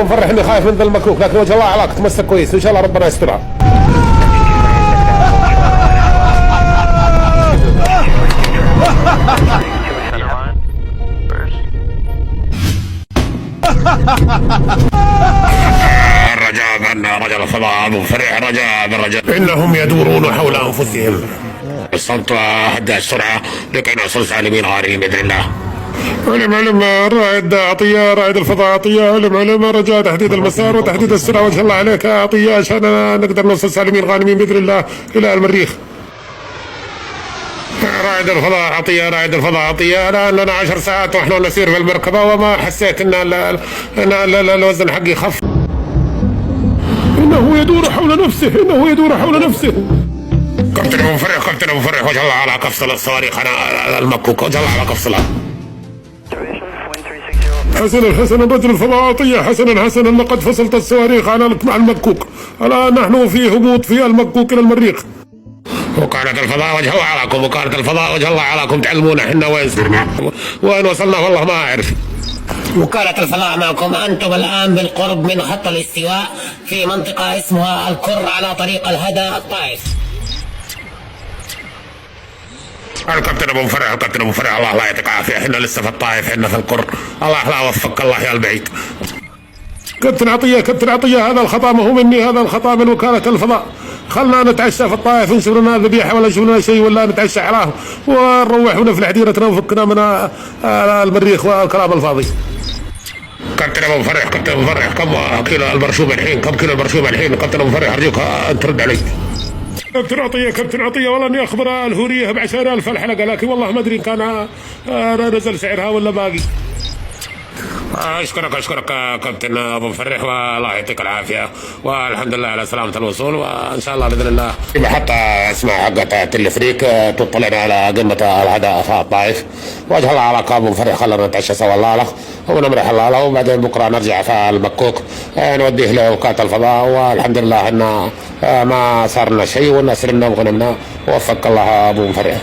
ابو مفرح اني خايف من ذا المكوك، لكن وجه الله علاك تمسك كويس وان شاء الله ربنا يسترها. الرجاء بأن رجل الفضاء أبو فرح رجاء بالرجاء إنهم يدورون حول أنفسهم. الصمت وهدأ السرعة لكي نصل سالمين غارمين بإذن الله. علم رائد عطية، رائد الفضاء عطية، علم رجاء تحديد المسار وتحديد السرعة وجه الله عليك عطية عشان نقدر نوصل سالمين غانمين بإذن الله إلى المريخ. رائد الفضاء عطية، رائد الفضاء عطية، الآن لنا 10 ساعات ونحن نسير في المركبة وما حسيت أن الوزن حقي خف. إنه يدور حول نفسه، إنه يدور حول نفسه. كابتن أبو فرح، كابتن أبو فرح وجه الله على كفصل الصواريخ أنا المكوك، وجه الله على كفصلها. حسنا رجل الفضاء عطية، حسنا لقد فصلت الصواريخ مع المكوك، الآن نحن في هبوط في المكوك إلى المريخ. وكالة الفضاء وجه الله عليكم، وكالة الفضاء وجه الله عليكم، تعلمونا احنا وين صرنا وين وصلنا والله ما أعرف. وكالة الفضاء معكم، أنتم الآن بالقرب من خط الاستواء في منطقة اسمها الكر على طريق الهدى الطائف. الكابتن ابو فرح، الكابتن ابو فرح الله لا يعطيك العافيه، احنا لسه في الطائف، احنا في القر، الله لا وفقك الله يا البعيد. كابتن عطيه، كابتن عطيه هذا الخطا ما هو مني، هذا الخطا من وكاله الفضاء، خلنا نتعشى في الطائف نشوف لنا ذبيحه ولا نشوف لنا شيء ولا نتعشى علاه ونروح ونفلح حديرتنا وفكنا من المريخ والكلام الفاضي. كابتن ابو فرح، كابتن ابو فرح كم كيلو البرشوم الحين؟ كم كيلو البرشوم الحين؟ كابتن ابو فرح ارجوك ترد علي. كابتن عطيه، كابتن عطيه والله اني اخبر الهوريه ب10,000 الحلقه، لكن والله ما ادري ان كان نزل سعرها ولا باقي. اشكرك كابتن ابو مفرح والله يعطيك العافيه، والحمد لله على سلامه الوصول، وان شاء الله باذن الله حتى اسمع حقة التلفريك تطلعنا على قمه الهدى في الطائف، وجه الله على ابو مفرح خلنا نتعشى سوا الله له ونمرح الله له، وبعدين بكره نرجع في المكوك نوديه لوكاله الفضاء، والحمد لله ان ما صار لنا شيء وان سلمنا وغنمنا ووفق الله ابو مفرح.